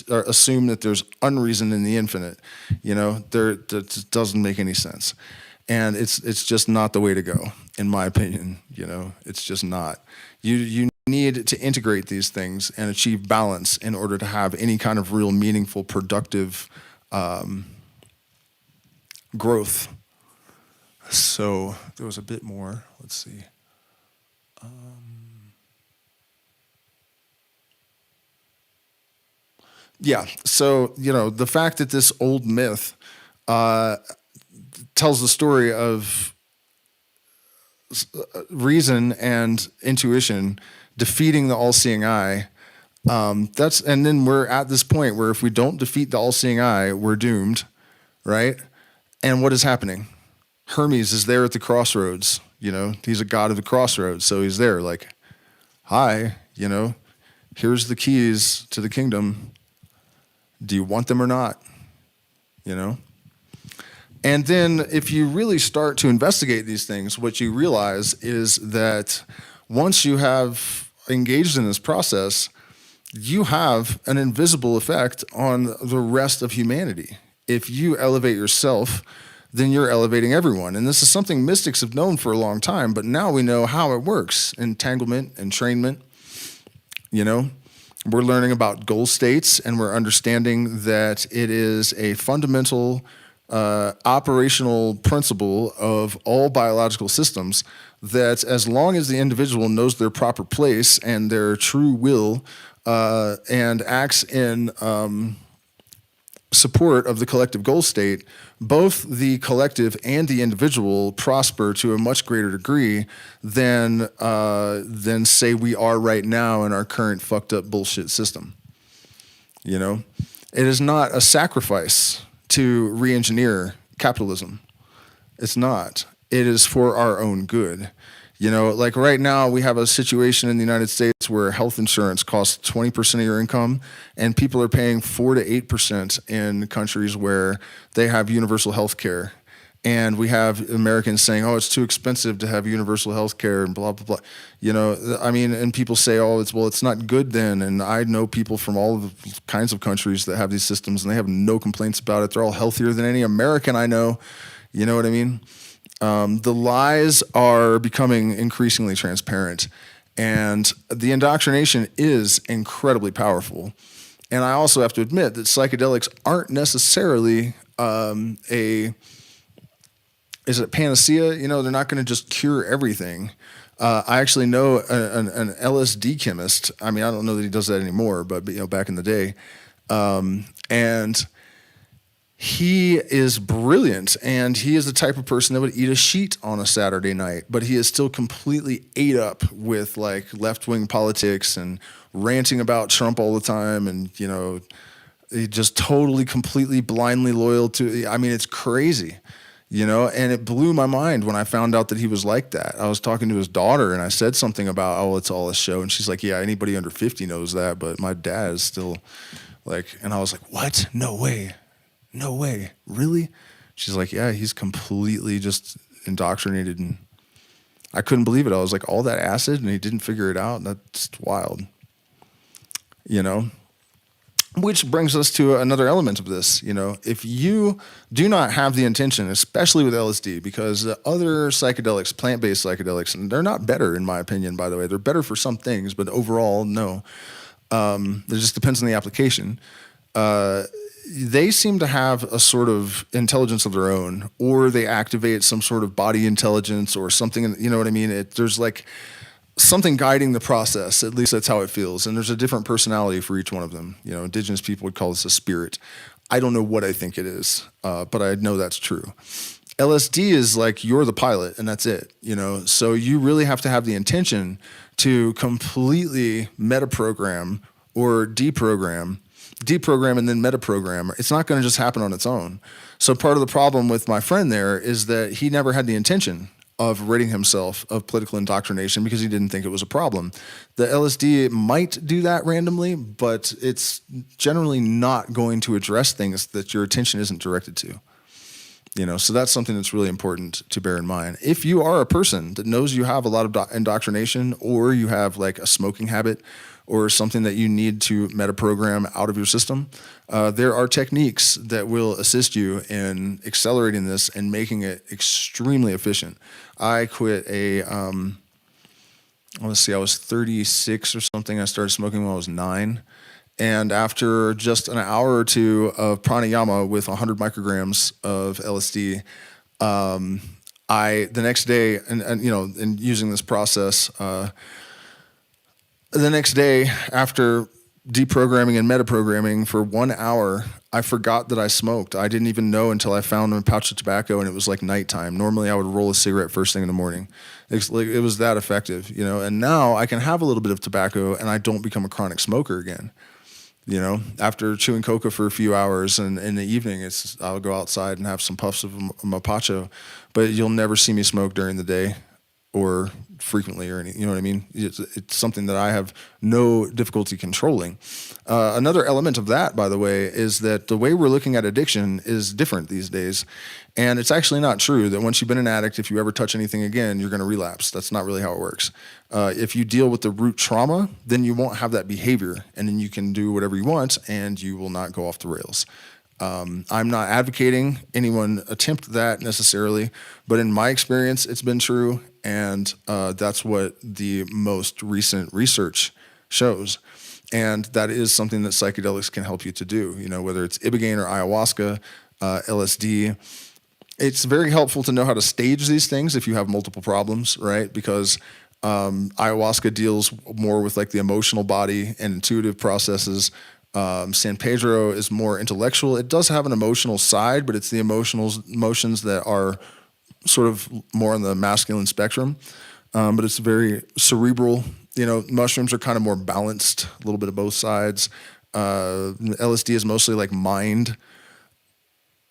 assume that there's unreason in the infinite? You know, that doesn't make any sense. And it's just not the way to go, in my opinion. You know, it's just not. You need to integrate these things and achieve balance in order to have any kind of real meaningful, productive growth. So there was a bit more. Let's see. Yeah. So, you know, the fact that this old myth tells the story of reason and intuition defeating the all-seeing eye. And then we're at this point where if we don't defeat the all-seeing eye, we're doomed, right? And what is happening? Hermes is there at the crossroads. You know, he's a god of the crossroads, so he's there like, hi, you know, here's the keys to the kingdom. Do you want them or not? You know? And then if you really start to investigate these things, what you realize is that once you have engaged in this process, you have an invisible effect on the rest of humanity. If you elevate yourself, then you're elevating everyone. And this is something mystics have known for a long time, but now we know how it works. Entanglement, entrainment, you know. We're learning about goal states, and we're understanding that it is a fundamental operational principle of all biological systems that as long as the individual knows their proper place and their true will and acts in support of the collective goal state, both the collective and the individual prosper to a much greater degree than say we are right now in our current fucked up bullshit system. You know, it is not a sacrifice to re-engineer capitalism. It's not. It is for our own good. You know, like right now we have a situation in the United States where health insurance costs 20% of your income, and people are paying 4 to 8% in countries where they have universal health care. And we have Americans saying, oh, it's too expensive to have universal health care and blah, blah, blah. You know, I mean, and people say, oh, it's not good then. And I know people from all of kinds of countries that have these systems and they have no complaints about it. They're all healthier than any American I know. You know what I mean? The lies are becoming increasingly transparent, and the indoctrination is incredibly powerful. And I also have to admit that psychedelics aren't necessarily is it panacea? You know, they're not going to just cure everything. I actually know an LSD chemist. I mean, I don't know that he does that anymore, but you know, back in the day, and he is brilliant, and he is the type of person that would eat a sheet on a Saturday night, but he is still completely ate up with like left-wing politics and ranting about Trump all the time, and you know, he just totally, completely, blindly loyal to. I mean, it's crazy. You know, and it blew my mind when I found out that he was like that. I was talking to his daughter and I said something about, oh, it's all a show. And she's like, yeah, anybody under 50 knows that, but my dad is still like, and I was like, what? No way. No way. Really? She's like, yeah, he's completely just indoctrinated. And I couldn't believe it. I was like, all that acid and he didn't figure it out? That's wild. You know? Which brings us to another element of this. You know, if you do not have the intention, especially with LSD, because the other psychedelics, plant-based psychedelics, and they're not better in my opinion, by the way. They're better for some things, but overall, no. It just depends on the application. They seem to have a sort of intelligence of their own, or they activate some sort of body intelligence or something, you know what I mean? There's like something guiding the process. At least that's how it feels. And there's a different personality for each one of them. You know, indigenous people would call this a spirit. I don't know what I think it is, but I know that's true. LSD is like you're the pilot and that's it, you know? So you really have to have the intention to completely metaprogram or deprogram deprogram and then metaprogram. It's not going to just happen on its own. So part of the problem with my friend there is that he never had the intention of ridding himself of political indoctrination because he didn't think it was a problem. The LSD might do that randomly, but it's generally not going to address things that your attention isn't directed to. So that's something that's really important to bear in mind. If you are a person that knows you have a lot of indoctrination, or you have like a smoking habit or something that you need to metaprogram out of your system, there are techniques that will assist you in accelerating this and making it extremely efficient. I quit I was 36 or something. I started smoking when I was 9. And after just an hour or two of pranayama with 100 micrograms of LSD, the next day, and using this process, the next day after deprogramming and metaprogramming for 1 hour, I forgot that I smoked. I didn't even know until I found a pouch of tobacco, and it was like nighttime. Normally, I would roll a cigarette first thing in the morning. It was that effective, And now I can have a little bit of tobacco, and I don't become a chronic smoker again. After chewing coca for a few hours, and in the evening, I'll go outside and have some puffs of mapacho, but you'll never see me smoke during the day or frequently or anything. You know what I mean? It's something that I have no difficulty controlling. Another element of that, by the way, is that the way we're looking at addiction is different these days. And it's actually not true that once you've been an addict, if you ever touch anything again, you're going to relapse. That's not really how it works. If you deal with the root trauma, then you won't have that behavior, and then you can do whatever you want, and you will not go off the rails. I'm not advocating anyone attempt that necessarily, but in my experience, it's been true, and that's what the most recent research shows. And that is something that psychedelics can help you to do, whether it's ibogaine or ayahuasca, LSD. It's very helpful to know how to stage these things if you have multiple problems, right? Because ayahuasca deals more with like the emotional body and intuitive processes. San Pedro is more intellectual. It does have an emotional side, but it's the emotions that are sort of more on the masculine spectrum. But it's very cerebral. Mushrooms are kind of more balanced, a little bit of both sides. LSD is mostly like mind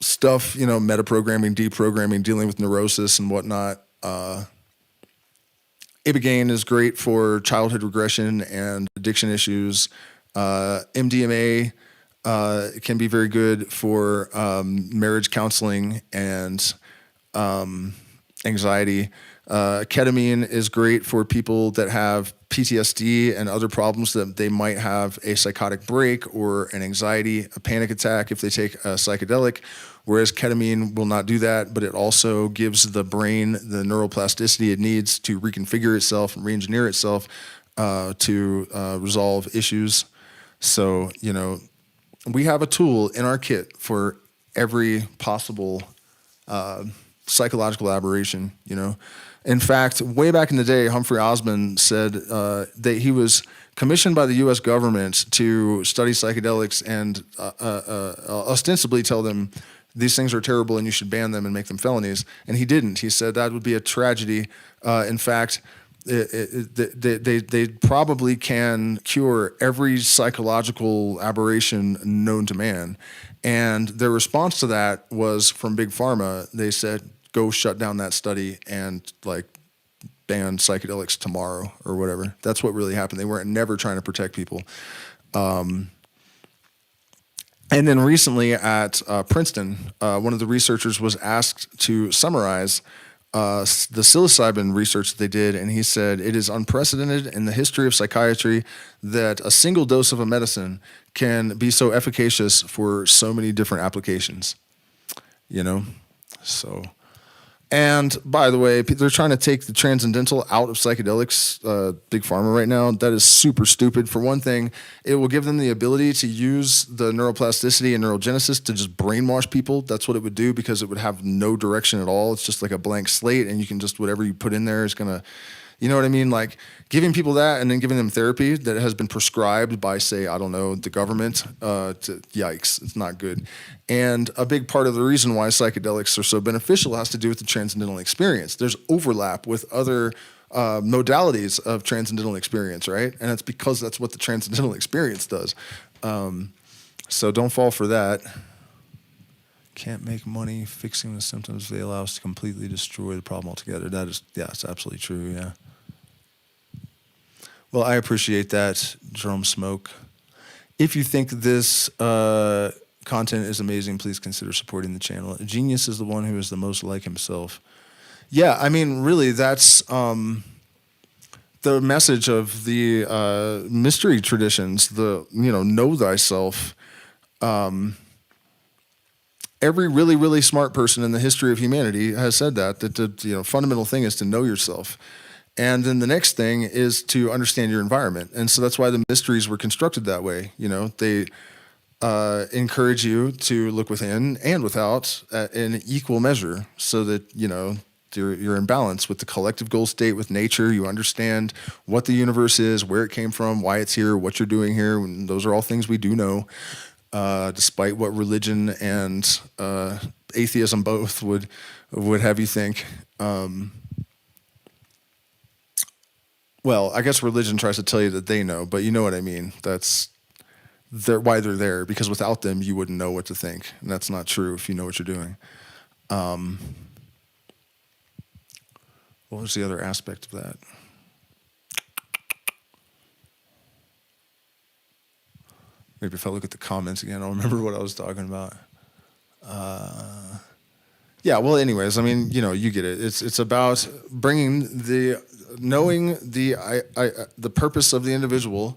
stuff, metaprogramming, deprogramming, dealing with neurosis and whatnot. Ibogaine is great for childhood regression and addiction issues. MDMA can be very good for marriage counseling and anxiety. Ketamine is great for people that have PTSD and other problems that they might have a psychotic break or an anxiety, a panic attack if they take a psychedelic, whereas ketamine will not do that, but it also gives the brain the neuroplasticity it needs to reconfigure itself and re-engineer itself to resolve issues. So, we have a tool in our kit for every possible psychological aberration, In fact, way back in the day, Humphrey Osmond said that he was commissioned by the U.S. government to study psychedelics and ostensibly tell them these things are terrible and you should ban them and make them felonies. And he didn't. He said that would be a tragedy. In fact, they probably can cure every psychological aberration known to man. And their response to that was from Big Pharma. They said, go shut down that study and ban psychedelics tomorrow or whatever. That's what really happened. They weren't never trying to protect people. And then recently at Princeton, one of the researchers was asked to summarize the psilocybin research that they did, and he said, it is unprecedented in the history of psychiatry that a single dose of a medicine can be so efficacious for so many different applications, So, and by the way, they're trying to take the transcendental out of psychedelics, Big Pharma right now. That is super stupid. For one thing, it will give them the ability to use the neuroplasticity and neurogenesis to just brainwash people. That's what it would do, because it would have no direction at all. It's just like a blank slate, and you can just, whatever you put in there is going to, you know what I mean? Like giving people that and then giving them therapy that has been prescribed by, say, I don't know, the government, yikes, it's not good. And a big part of the reason why psychedelics are so beneficial has to do with the transcendental experience. There's overlap with other modalities of transcendental experience, right? And it's because that's what the transcendental experience does. So don't fall for that. Can't make money fixing the symptoms. They allow us to completely destroy the problem altogether. That is, yeah, it's absolutely true, yeah. Well, I appreciate that, Jerome Smoke. If you think this content is amazing, please consider supporting the channel. A genius is the one who is the most like himself. Yeah, I mean, really, that's the message of the mystery traditions, the, know thyself. Every really, really smart person in the history of humanity has said that the fundamental thing is to know yourself. And then the next thing is to understand your environment. And so that's why the mysteries were constructed that way. They encourage you to look within and without in equal measure so that, you're in balance with the collective goal state, with nature. You understand what the universe is, where it came from, why it's here, what you're doing here. And those are all things we do know, despite what religion and atheism both would have you think. Well, I guess religion tries to tell you that they know, but you know what I mean. That's why they're there, because without them, you wouldn't know what to think. And that's not true if you know what you're doing. What was the other aspect of that? Maybe if I look at the comments again, I'll remember what I was talking about. Yeah, well, anyways, I mean, you get it. It's about bringing knowing the purpose of the individual,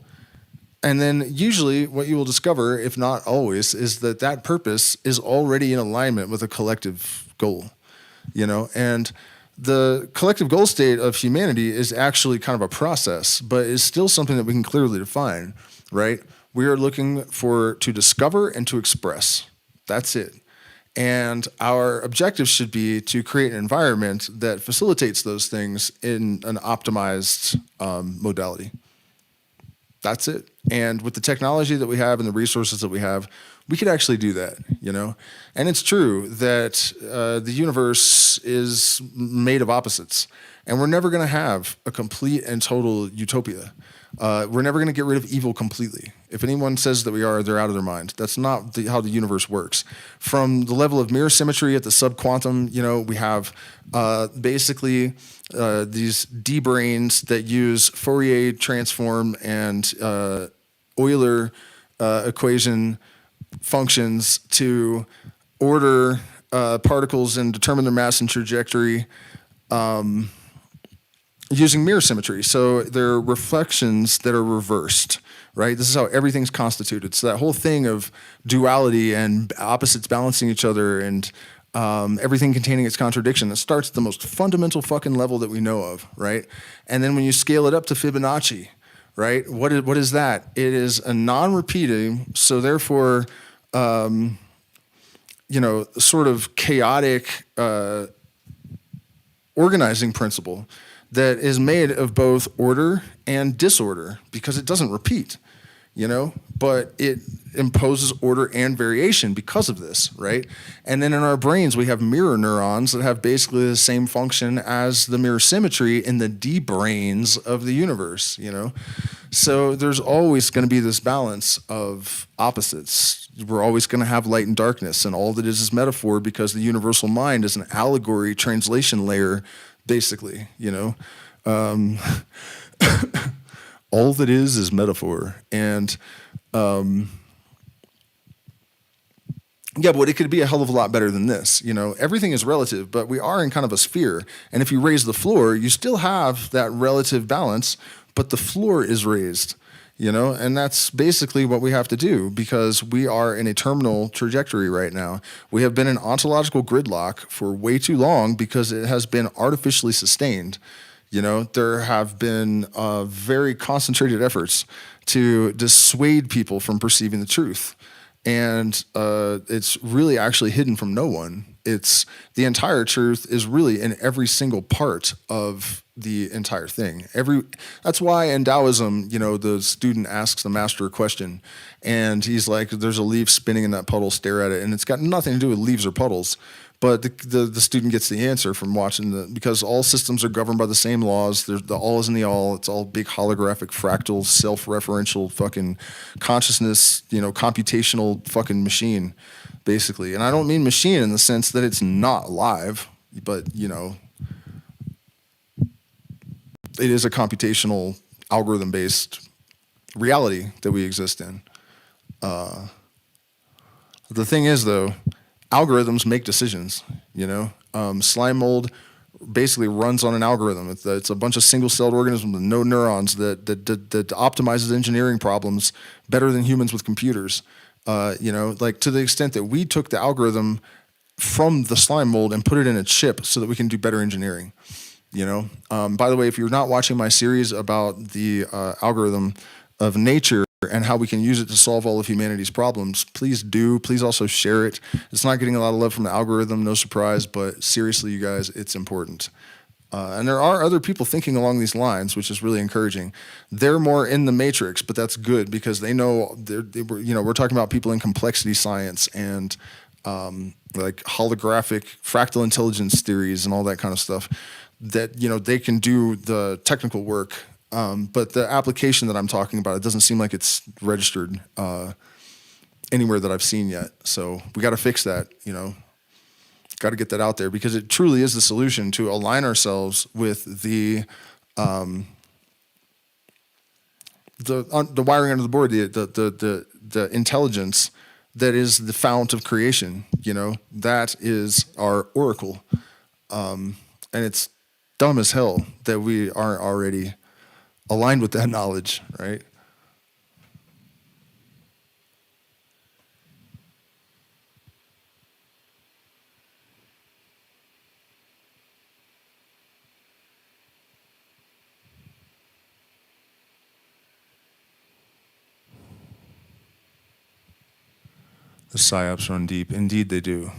and then usually what you will discover, if not always, is that purpose is already in alignment with a collective goal, and the collective goal state of humanity is actually kind of a process, but is still something that we can clearly define, right? We are looking to discover and to express. That's it. And our objective should be to create an environment that facilitates those things in an optimized modality. That's it. And with the technology that we have and the resources that we have, we could actually do that, And it's true that the universe is made of opposites, and we're never going to have a complete and total utopia. We're never going to get rid of evil completely. If anyone says that we are, they're out of their mind. That's not how the universe works. From the level of mirror symmetry at the subquantum, we have basically these D-brains that use Fourier transform and Euler equation functions to order particles and determine their mass and trajectory using mirror symmetry. So they're reflections that are reversed, right? This is how everything's constituted. So that whole thing of duality and opposites balancing each other and everything containing its contradiction, that starts at the most fundamental fucking level that we know of, right? And then when you scale it up to Fibonacci, right? What is that? It is a non-repeating, so therefore, sort of chaotic organizing principle that is made of both order and disorder, because it doesn't repeat, but it imposes order and variation because of this, right? And then in our brains, we have mirror neurons that have basically the same function as the mirror symmetry in the D-brains of the universe, So there's always going to be this balance of opposites. We're always going to have light and darkness, and all that is metaphor, because the universal mind is an allegory translation layer, basically, all that is metaphor. And but it could be a hell of a lot better than this. Everything is relative, but we are in kind of a sphere. And if you raise the floor, you still have that relative balance, but the floor is raised, and that's basically what we have to do, because we are in a terminal trajectory right now. We have been in ontological gridlock for way too long because it has been artificially sustained. There have been very concentrated efforts to dissuade people from perceiving the truth. And it's really actually hidden from no one. The entire truth is really in every single part of the entire thing. That's why in Taoism, the student asks the master a question, and he's like, there's a leaf spinning in that puddle, stare at it. And it's got nothing to do with leaves or puddles, But the student gets the answer from watching because all systems are governed by the same laws. There's the all is in the all. It's all big holographic, fractal, self-referential fucking consciousness, computational fucking machine, basically. And I don't mean machine in the sense that it's not alive, but, it is a computational algorithm-based reality that we exist in. The thing is, though, algorithms make decisions. Slime mold basically runs on an algorithm. It's a bunch of single-celled organisms with no neurons that optimizes engineering problems better than humans with computers. Like to the extent that we took the algorithm from the slime mold and put it in a chip so that we can do better engineering. By the way, if you're not watching my series about the algorithm of nature and how we can use it to solve all of humanity's problems, please do. Please also share it. It's not getting a lot of love from the algorithm, no surprise, but seriously, you guys, it's important. And there are other people thinking along these lines, which is really encouraging. They're more in the matrix, but that's good because they know we're talking about people in complexity science and like holographic fractal intelligence theories and all that kind of stuff that, they can do the technical work. But the application that I'm talking about, it doesn't seem like it's registered anywhere that I've seen yet. So we got to fix that, got to get that out there because it truly is the solution to align ourselves with the wiring under the board, the intelligence that is the fount of creation. That is our oracle, and it's dumb as hell that we aren't already aligned with that knowledge, right? The psyops run deep. Indeed, they do.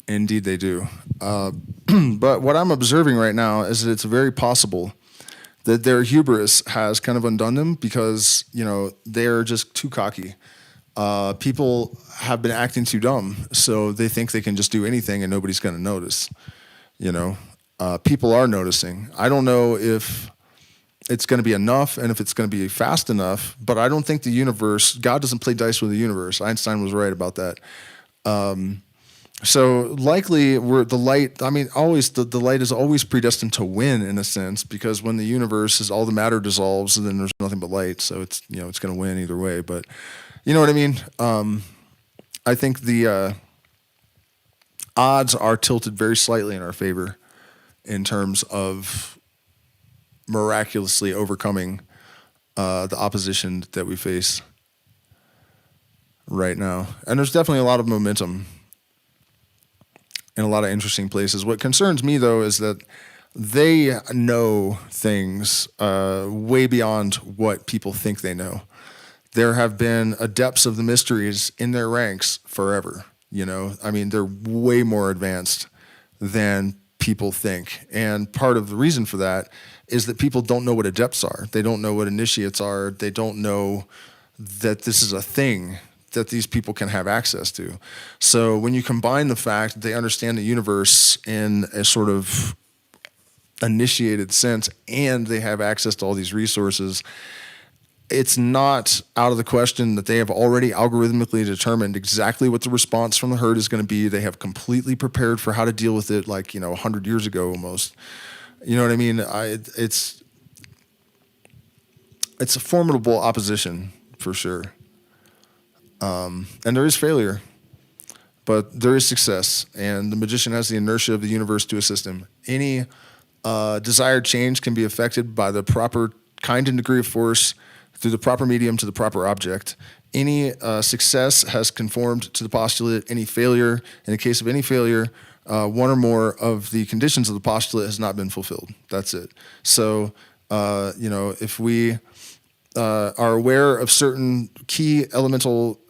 Indeed, they do. But what I'm observing right now is that it's very possible that their hubris has kind of undone them because, they're just too cocky. People have been acting too dumb, so they think they can just do anything and nobody's going to notice. People are noticing. I don't know if it's going to be enough and if it's going to be fast enough, but I don't think God doesn't play dice with the universe. Einstein was right about that. So likely the light is always predestined to win in a sense, because when the universe is all the matter dissolves, then there's nothing but light. So it's going to win either way. But you know what I mean? I think the odds are tilted very slightly in our favor in terms of miraculously overcoming the opposition that we face right now. And there's definitely a lot of momentum in a lot of interesting places. What concerns me, though, is that they know things way beyond what people think they know. There have been adepts of the mysteries in their ranks forever. They're way more advanced than people think. And part of the reason for that is that people don't know what adepts are. They don't know what initiates are. They don't know that this is a thing that these people can have access to. So when you combine the fact that they understand the universe in a sort of initiated sense and they have access to all these resources, it's not out of the question that they have already algorithmically determined exactly what the response from the herd is going to be. They have completely prepared for how to deal with it, 100 years ago almost. You know what I mean? It's a formidable opposition for sure. And there is failure, but there is success, and the magician has the inertia of the universe to assist him. Any desired change can be affected by the proper kind and degree of force through the proper medium to the proper object. Any success has conformed to the postulate. Any failure, in the case of any failure, one or more of the conditions of the postulate has not been fulfilled. That's it. So, if we are aware of certain key elemental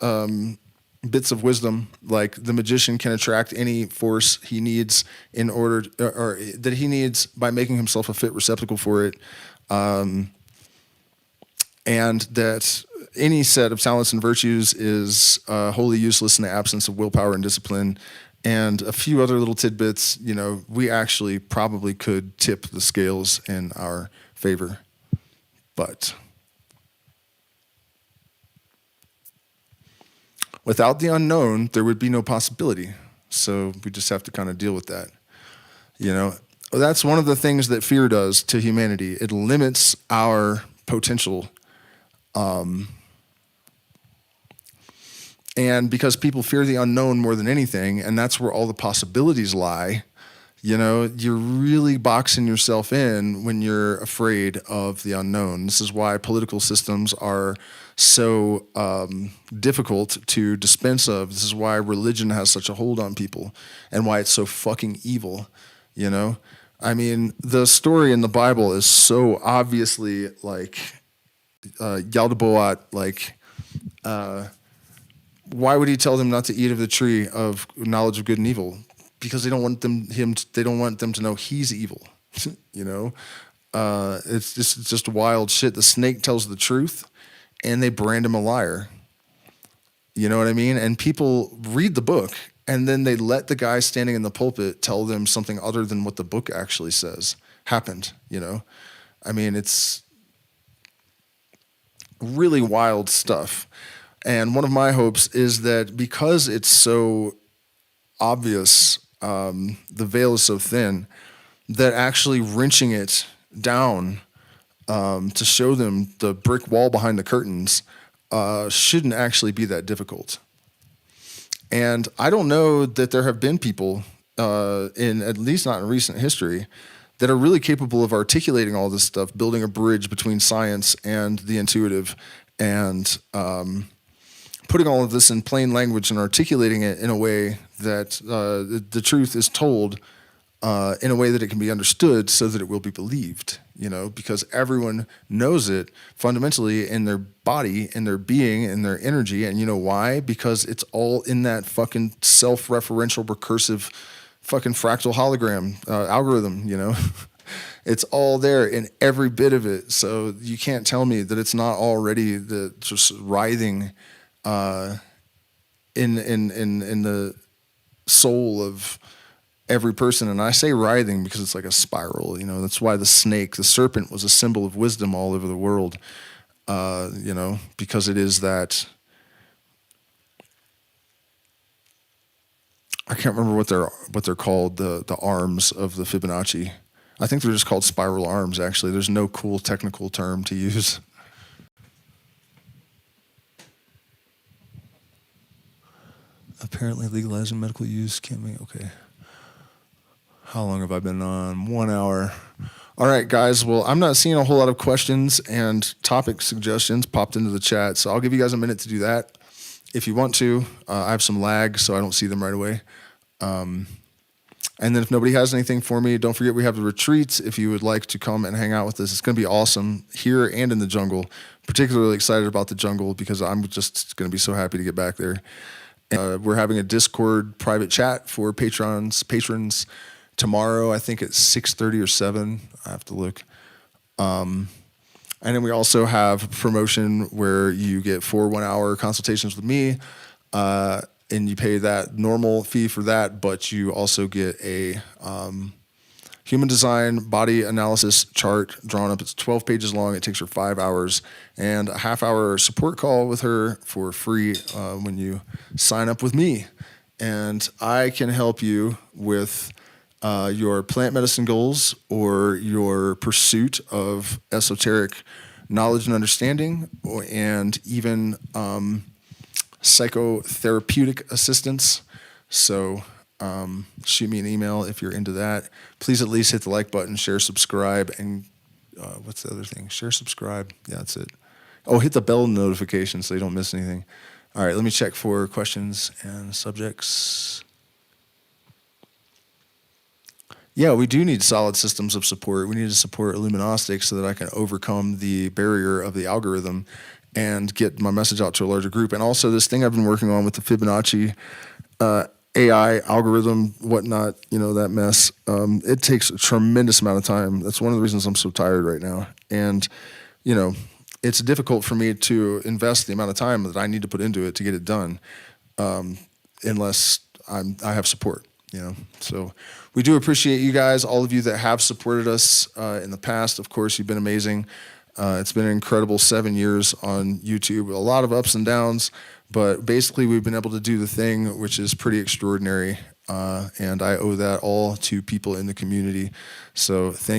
bits of wisdom, like the magician can attract any force he needs in order, or that he needs by making himself a fit receptacle for it, and that any set of talents and virtues is wholly useless in the absence of willpower and discipline. And a few other little tidbits, we actually probably could tip the scales in our favor. But without the unknown, there would be no possibility. So we just have to kind of deal with that. That's one of the things that fear does to humanity. It limits our potential. And because people fear the unknown more than anything, and that's where all the possibilities lie, you're really boxing yourself in when you're afraid of the unknown. This is why political systems are so difficult to dispense of. This is why religion has such a hold on people and why it's so fucking evil, I mean, the story in the Bible is so obviously like Yaldabaoth, like why would he tell them not to eat of the tree of knowledge of good and evil? Because they don't want them to know he's evil. It's just wild shit. The snake tells the truth, and they brand him a liar. You know what I mean? And people read the book, and then they let the guy standing in the pulpit tell them something other than what the book actually says happened. I mean, it's really wild stuff. And one of my hopes is that because it's so obvious, the veil is so thin, that actually wrenching it down to show them the brick wall behind the curtains shouldn't actually be that difficult. And I don't know that there have been people, at least not in recent history, that are really capable of articulating all this stuff, building a bridge between science and the intuitive, and putting all of this in plain language and articulating it in a way that the truth is told in a way that it can be understood so that it will be believed, because everyone knows it fundamentally in their body, in their being, in their energy. And you know why? Because it's all in that fucking self-referential, recursive fucking fractal hologram algorithm, It's all there in every bit of it. So you can't tell me that it's not already just writhing in the soul of every person. And I say writhing because it's like a spiral, that's why the snake, the serpent, was a symbol of wisdom all over the world, because it is that. I can't remember what they're called, the arms of the Fibonacci. I think they're just called spiral arms, actually. There's no cool technical term to use. Apparently legalizing medical use can't be okay. How long have I been on? 1 hour. All right, guys. Well, I'm not seeing a whole lot of questions and topic suggestions popped into the chat, so I'll give you guys a minute to do that if you want to. I have some lag, so I don't see them right away. And then if nobody has anything for me, don't forget we have the retreats. If you would like to come and hang out with us, it's going to be awesome here and in the jungle. Particularly excited about the jungle because I'm just going to be so happy to get back there. We're having a Discord private chat for patrons tomorrow. I think it's 6:30 or 7. I have to look. And then we also have promotion where you get 4 1-hour consultations with me. And you pay that normal fee for that, but you also get a human design body analysis chart drawn up. It's 12 pages long. It takes her 5 hours, and a half-hour support call with her for free when you sign up with me. And I can help you with your plant medicine goals or your pursuit of esoteric knowledge and understanding, and even psychotherapeutic assistance. So shoot me an email if you're into that. Please at least hit the like button, share, subscribe, and what's the other thing? Share, subscribe. Yeah, that's it. Oh, hit the bell notification so you don't miss anything. All right, let me check for questions and subjects. Yeah, we do need solid systems of support. We need to support Illuminostic so that I can overcome the barrier of the algorithm and get my message out to a larger group. And also this thing I've been working on with the Fibonacci AI algorithm, whatnot, that mess. It takes a tremendous amount of time. That's one of the reasons I'm so tired right now. And, it's difficult for me to invest the amount of time that I need to put into it to get it done, unless I have support. So we do appreciate you guys, all of you that have supported us in the past. Of course, you've been amazing. It's been an incredible 7 years on YouTube, a lot of ups and downs, but basically we've been able to do the thing, which is pretty extraordinary. And I owe that all to people in the community. So thank